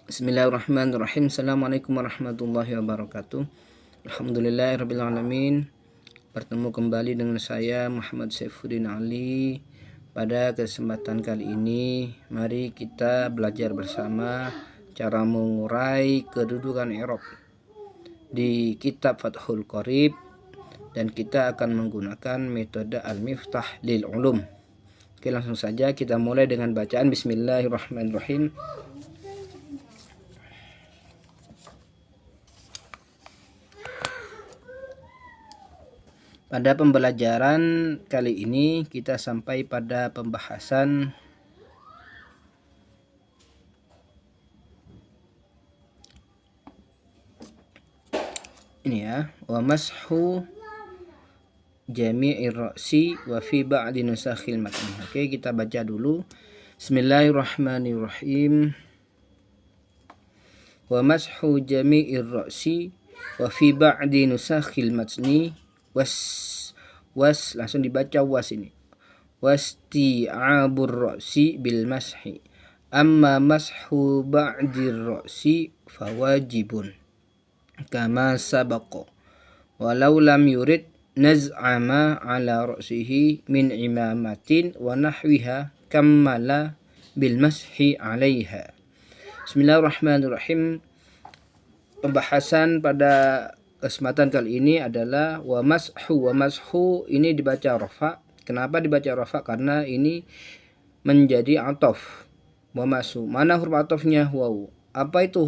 Bismillahirrahmanirrahim. Assalamualaikum warahmatullahi wabarakatuh. Alhamdulillahirrabbilalamin. Bertemu kembali dengan saya Muhammad Saifuddin Ali. Pada kesempatan kali ini, mari kita belajar bersama cara mengurai kedudukan i'rab di kitab Fathul Qorib, dan kita akan menggunakan metode Al-Miftah lil Ulum. Oke, langsung saja kita mulai dengan bacaan Bismillahirrahmanirrahim. Pada pembelajaran kali ini kita sampai pada pembahasan ini ya, wa mashu jami'ir ra'si wa fi ba'di nusakhil matn. Oke, kita baca dulu. Bismillahirrahmanirrahim. Wa mashu jami'ir ra'si wa fi ba'di nusakhil matni was langsung dibaca was ini. Wasti'abur ra'si bil mashi. Amma mashu ba'dir ra'si fawajibun kama sabaqa. Walau lam yurid naz'ama ala ra'sihi min imamatin wa nahwiha kammala bil mashi 'alaiha. Bismillahirrahmanirrahim. Pembahasan pada kesempatan kali ini adalah wa mashu. Wa mashu ini dibaca rafa. Kenapa dibaca rafa? Karena ini menjadi ataf. Wa mashu. Mana huruf atafnya? Waw. Apa itu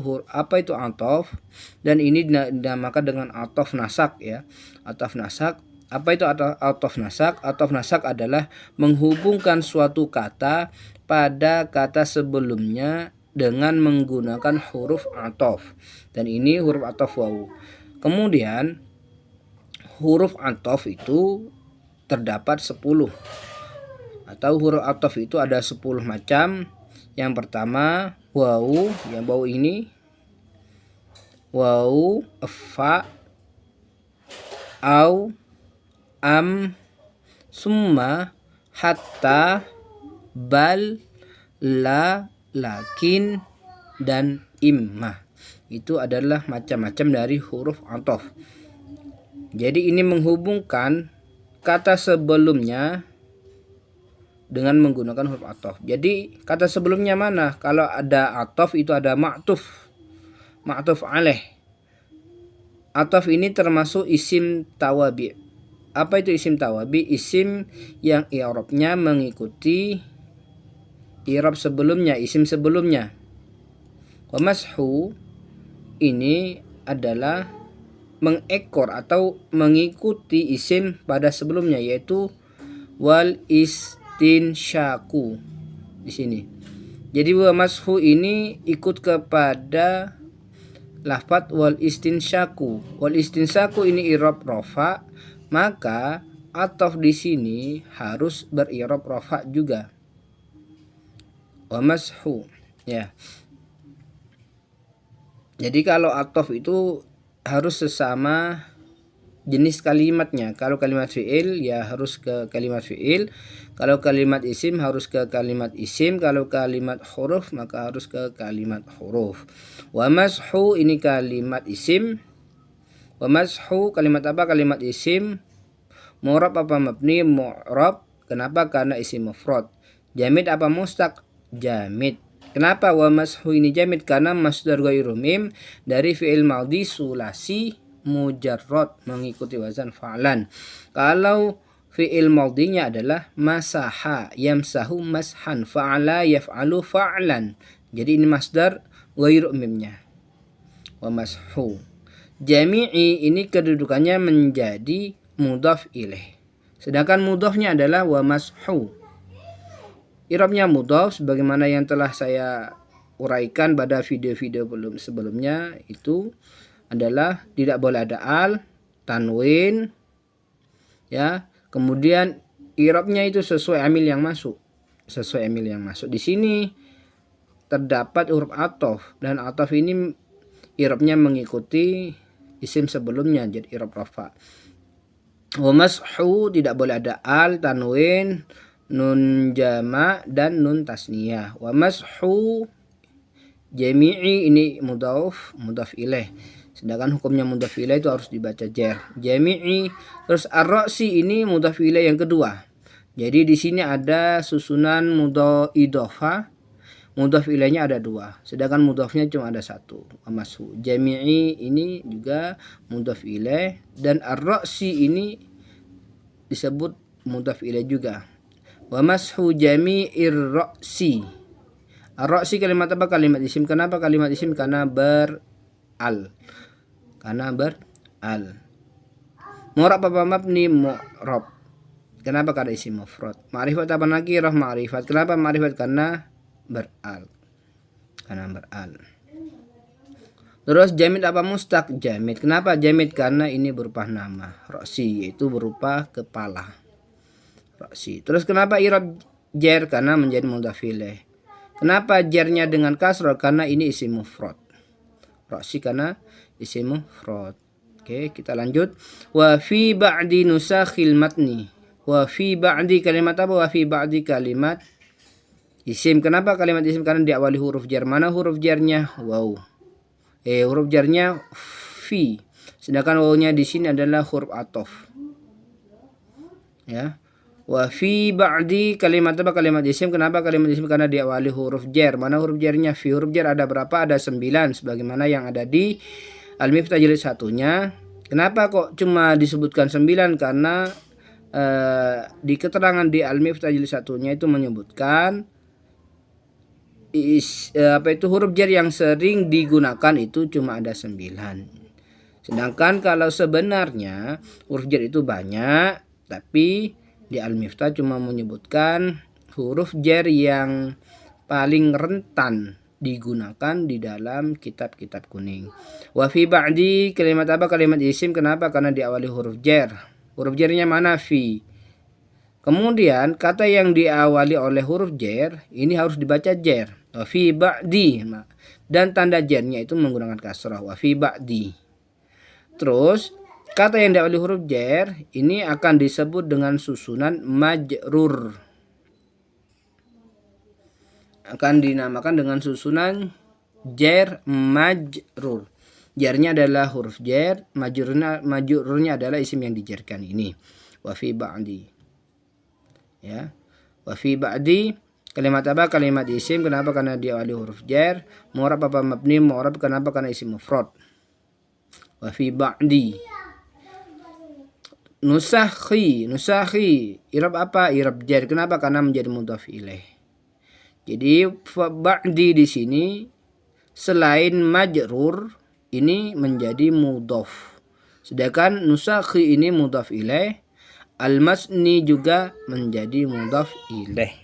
ataf? Dan ini dinamakan dengan ataf nasak ya. Ataf nasak. Apa itu ataf nasak? Ataf nasak adalah menghubungkan suatu kata pada kata sebelumnya dengan menggunakan huruf ataf. Dan ini huruf ataf waw. Kemudian huruf ataf itu terdapat 10, atau huruf ataf itu ada 10 macam. Yang pertama waw, yang waw ini waw, fa, au, am, summa, hatta, bal, la, lakin, dan imma. Itu adalah macam-macam dari huruf ataf. Jadi ini menghubungkan kata sebelumnya dengan menggunakan huruf ataf. Jadi kata sebelumnya mana? Kalau ada ataf itu ada ma'tuf alaih. Ataf ini termasuk isim tawabi. Apa itu isim tawabi? Isim yang i'rabnya mengikuti i'rab sebelumnya, isim sebelumnya. Wa mashu ini adalah mengekor atau mengikuti isim pada sebelumnya, yaitu wal istinsyaku di sini. Jadi wa mashu ini ikut kepada lafaz wal istinsyaku. Wal istinsyaku ini i'rab rafa, maka ataf di sini harus beri'rab rafa juga. Wa mashu ya. Jadi kalau ataf itu harus sesama jenis kalimatnya. Kalau kalimat fi'il ya harus ke kalimat fi'il. Kalau kalimat isim harus ke kalimat isim. Kalau kalimat huruf maka harus ke kalimat huruf. Wa mashu ini kalimat isim. Wa mashu kalimat apa? Kalimat isim. Mu'rab apa mabni? Mu'rab. Kenapa? Karena isim mufrad. Jamid apa mustaq? Jamid. Kenapa wa mashu ini jamid? Karena masdar ghairu mim dari fi'il madhi sulasi mujarrad mengikuti wazan fa'lan. Kalau fi'il madhinya adalah masaha yamsahu mashan, fa'ala yaf'alu fa'lan. Jadi ini masdar ghairu mimnya. Wa mashu. Jami'i ini kedudukannya menjadi mudhaf ilaih. Sedangkan mudhafnya adalah wa mashu. I'rabnya mudhaf sebagaimana yang telah saya uraikan pada video-video sebelumnya, itu adalah tidak boleh ada al, tanwin ya. Kemudian i'rabnya itu sesuai amil yang masuk. Sesuai amil yang masuk. Di sini terdapat huruf ataf, dan ataf ini i'rabnya mengikuti isim sebelumnya, jadi i'rab rafa. Wa mashu tidak boleh ada al, tanwin, nun jama, dan nun tasniyah. Wa mashu Jami'i ini mudhaf ilaih. Sedangkan hukumnya mudhaf ilaih itu harus dibaca jar. Jami'i. Terus ar-ra'si ini mudhaf ilaih yang kedua. Jadi di sini ada susunan mudhaf idhofah. Mudhaf ilaihnya ada dua. Sedangkan mudhafnya cuma ada satu. Mashu. Jami'i ini juga mudhaf ilaih. Dan ar-ra'si ini disebut mudhaf ilaih juga. Wa mashu jami'ir ra'si. Ar-ra'si kalimat apa? Kalimat isim. Kenapa kalimat isim? Karena beral. Mu'rab apa mabni? Mu'rab. Kenapa? Karena isim mufrad. Ma'rifat apa nakirah? Ma'rifat. Kenapa ma'rifat? Karena beral. Terus jamid apa? Mustaq. Jamid. Kenapa jamid? Karena ini berupa nama. Ra'si yaitu berupa kepala. Ra'si. Terus kenapa i'rab jar? Karena menjadi mudhaf ilaih. Kenapa jarnya dengan kasrah? Karena ini isim mufrad. Ra'si karena isim mufrad. Oke, kita lanjut. Wa fi ba'di nusakhil matni. Wa fi ba'di kalimat apa? Wa fi ba'di kalimat isim. Kenapa kalimat isim? Karena diawali huruf jar. Mana huruf jarnya? Waw. Huruf jarnya fi. Sedangkan wawnya di sini adalah huruf athof. Ya. Wa fi ba'di kalimat apa? Kalimat isim. Kenapa kalimat isim? Karena diawali huruf jar. Mana huruf jarnya? Fi. Huruf jar ada berapa? Ada 9 sebagaimana yang ada di Al-Miftah jilid 1-nya. Kenapa kok cuma disebutkan 9? Karena di keterangan di Al-Miftah jilid 1-nya itu menyebutkan huruf jar yang sering digunakan itu cuma ada 9. Sedangkan kalau sebenarnya huruf jar itu banyak, tapi di Al-Miftah cuma menyebutkan huruf jar yang paling rentan digunakan di dalam kitab-kitab kuning. Wa fi ba'di kalimat apa? Kalimat isim. Kenapa? Karena diawali huruf jar. Huruf jarnya mana? Fi. Kemudian kata yang diawali oleh huruf jar ini harus dibaca jar. Wa fi ba'di. Dan tanda jarnya itu menggunakan kasrah. Wa fi ba'di. Terus kata yang diawali huruf jar ini akan disebut dengan susunan majrur. Akan dinamakan dengan susunan jar majrur. Jarnya adalah huruf jar, majrurnya adalah isim yang dijarkan ini. Wa fi ba'di. Ya. Wa fi ba'di kalimat apa? Kalimat isim. Kenapa? Karena diawali huruf jar. Mu'rab apa mabni? Mu'rab. Kenapa? Karena isim mufrad. Wa fi ba'di. Nusakhi i'rab apa? I'rab jar. Kenapa? Karena menjadi mudhaf ilaih. Jadi ba'di di sini selain majrur ini menjadi mudhaf. Sedangkan nusakhi ini mudhaf ilaih. Al-masni juga menjadi mudhaf ilaih.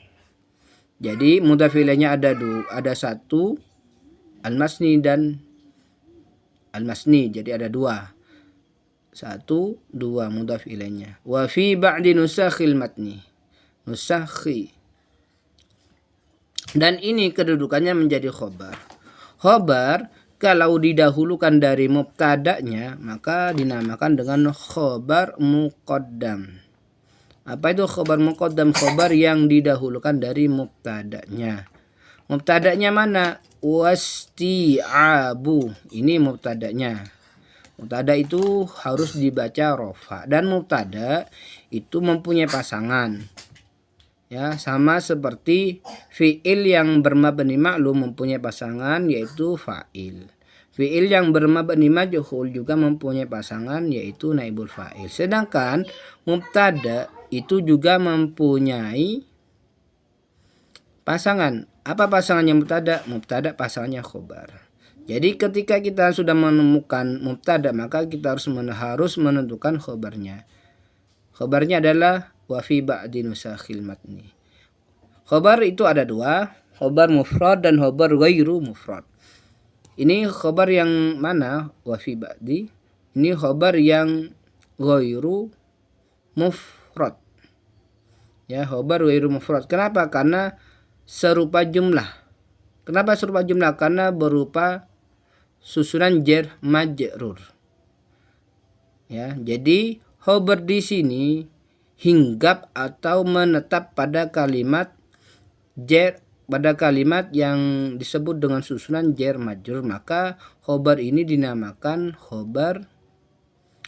Jadi mudhaf ilaihnya ada satu, al-masni dan al-masni. Jadi ada dua. 1, 2 mudhaf ilaihnya. Wa fi ba'di nusakhil matni. Nusakhi. Dan ini kedudukannya menjadi khobar. Khobar kalau didahulukan dari mubtada'nya maka dinamakan dengan khobar muqaddam. Apa itu khobar muqaddam? Khobar yang didahulukan dari mubtada'nya. Mubtada'nya mana? Wasti'abu. Ini mubtada'nya. Mubtada itu harus dibaca rofa, dan mubtada itu mempunyai pasangan. Ya, sama seperti fi'il yang bermabni ma'lum mempunyai pasangan yaitu fa'il. Fi'il yang bermabni majhul juga mempunyai pasangan yaitu naibul fa'il. Sedangkan mubtada itu juga mempunyai pasangan. Apa pasangannya mubtada? Mubtada pasangannya khobar. Jadi ketika kita sudah menemukan mubtada maka kita harus menentukan khobarnya. Khobarnya adalah wa fi ba'di nusakhil matni. Khobar itu ada dua, khobar mufrad dan khobar ghairu mufrad. Ini khobar yang mana? Wa fi ba'di. Ini khobar yang ghairu mufrad. Ya, khobar ghairu mufrad. Kenapa? Karena serupa jumlah. Kenapa serupa jumlah? Karena berupa susunan jar majrur. Ya, jadi khobar di sini hinggap atau menetap pada kalimat jar pada kalimat yang disebut dengan susunan jar majrur, maka khobar ini dinamakan khobar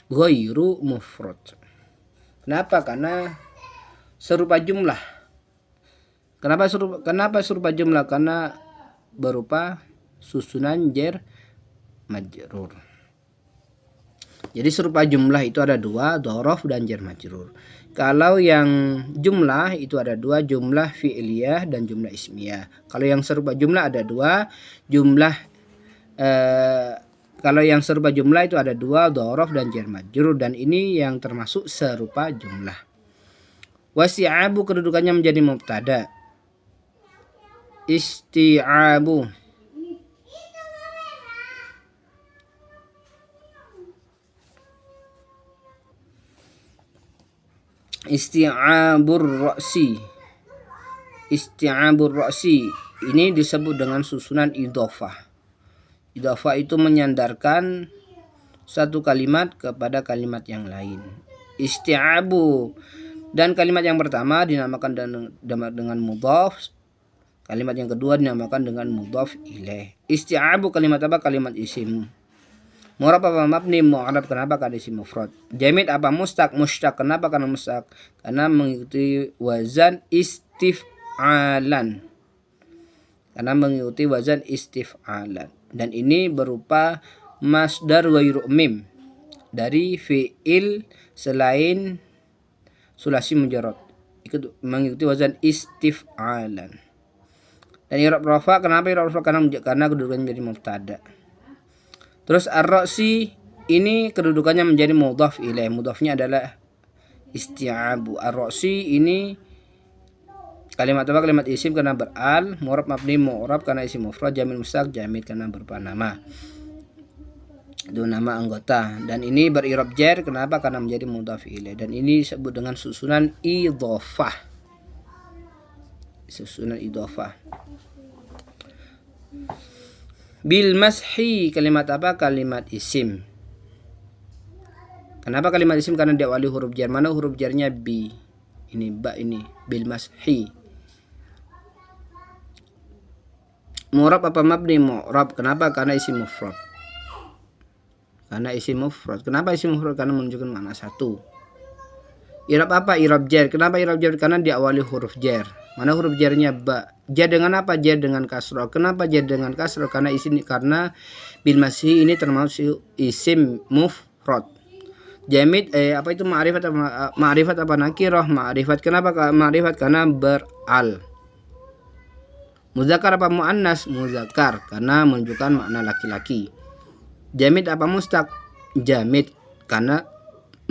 ghairu mufrad. Kenapa? Karena serupa jumlah. Kenapa serupa jumlah? Karena berupa susunan jar majrur. Jadi serupa jumlah itu ada dua, dhorof dan jar majrur. Kalau yang jumlah itu ada dua, jumlah fi'liyah dan jumlah ismiyah. Kalau yang serupa jumlah ada dua, kalau yang serupa jumlah itu ada dua, dhorof dan jar majrur, dan ini yang termasuk serupa jumlah. Wasi'abu kedudukannya menjadi mubtada. Isti'abu isti'abur ra'si. Isti'abur ra'si ini disebut dengan susunan idhofah. Idhofah itu menyandarkan satu kalimat kepada kalimat yang lain. Isti'abu, dan kalimat yang pertama dinamakan dengan mudhaf. Kalimat yang kedua dinamakan dengan mudhaf ilaih. Isti'abu kalimat apa? Kalimat isim. Mu'rab apa mabni? Mu'rab. Kenapa? Karena isim mufrad. Jamid apa? Mustaq. Mustaq. Kenapa? Karena mustaq. Karena mengikuti wazan istif'alan. Karena mengikuti wazan istif'alan. Dan ini berupa masdar ghairu mim dari fi'il selain sulasi mujarrad. Ikut mengikuti wazan istif'alan. Dan i'rab rafa, kenapa i'rab rafa? Karena kedudukannya menjadi mubtada. Terus ar-ra'si ini kedudukannya menjadi mudhaf ilaih. Mudhafnya adalah isti'abu. Ar-ra'si ini kalimat apa? Kalimat isim karena beral, mu'rab mabni mu'rab karena isim mufrad, jamil mustaq jamid karena berupa nama. Itu nama anggota. Dan ini ber-i'rab jar, kenapa? Karena menjadi mudhaf ilaih. Dan ini disebut dengan susunan idhofah. Susunan idhofah. Bil mashi kalimat apa? Kalimat isim. Kenapa kalimat isim? Karena diawali huruf jar. Mana huruf jarnya? Bi. Ini ba ini. Bil mashi. Mu'rab apa mabni? Mu'rab. Kenapa? Karena isim mufrad. Karena isim mufrad. Kenapa isim mufrad? Karena menunjukkan makna satu. I'rab apa? I'rab jar. Kenapa i'rab jar? Karena diawali huruf jar. Mana huruf jarnya? Ba. Jar dengan apa? Jar dengan kasrah. Kenapa jar dengan kasrah? Karena bil masih ini termasuk isim mufrad. Jamid apa itu? Ma'rifat apa nakirah? Ma'rifat. Kenapa ma'rifat? Karena beral. Muzakkar apa muannas? Muzakkar karena menunjukkan makna laki-laki. Jamid apa mustaq? Jamid karena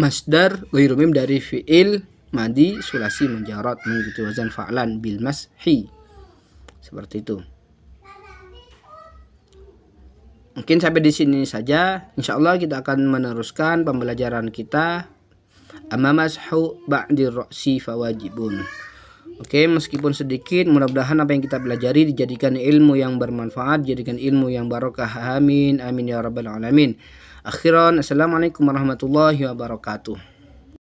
masdar ghairu mim dari fi'il madi sulasi mujarrad mengikuti wazan fa'lan bil mashi. Seperti itu. Mungkin sampai di sini saja. Insyaallah kita akan meneruskan pembelajaran kita. Amma mashu ba'di ra'si fawajibun. Oke, meskipun sedikit, mudah-mudahan apa yang kita pelajari dijadikan ilmu yang bermanfaat, dijadikan ilmu yang barokah. Amin, amin ya rabbal alamin. Akhiran, assalamualaikum warahmatullahi wabarakatuh.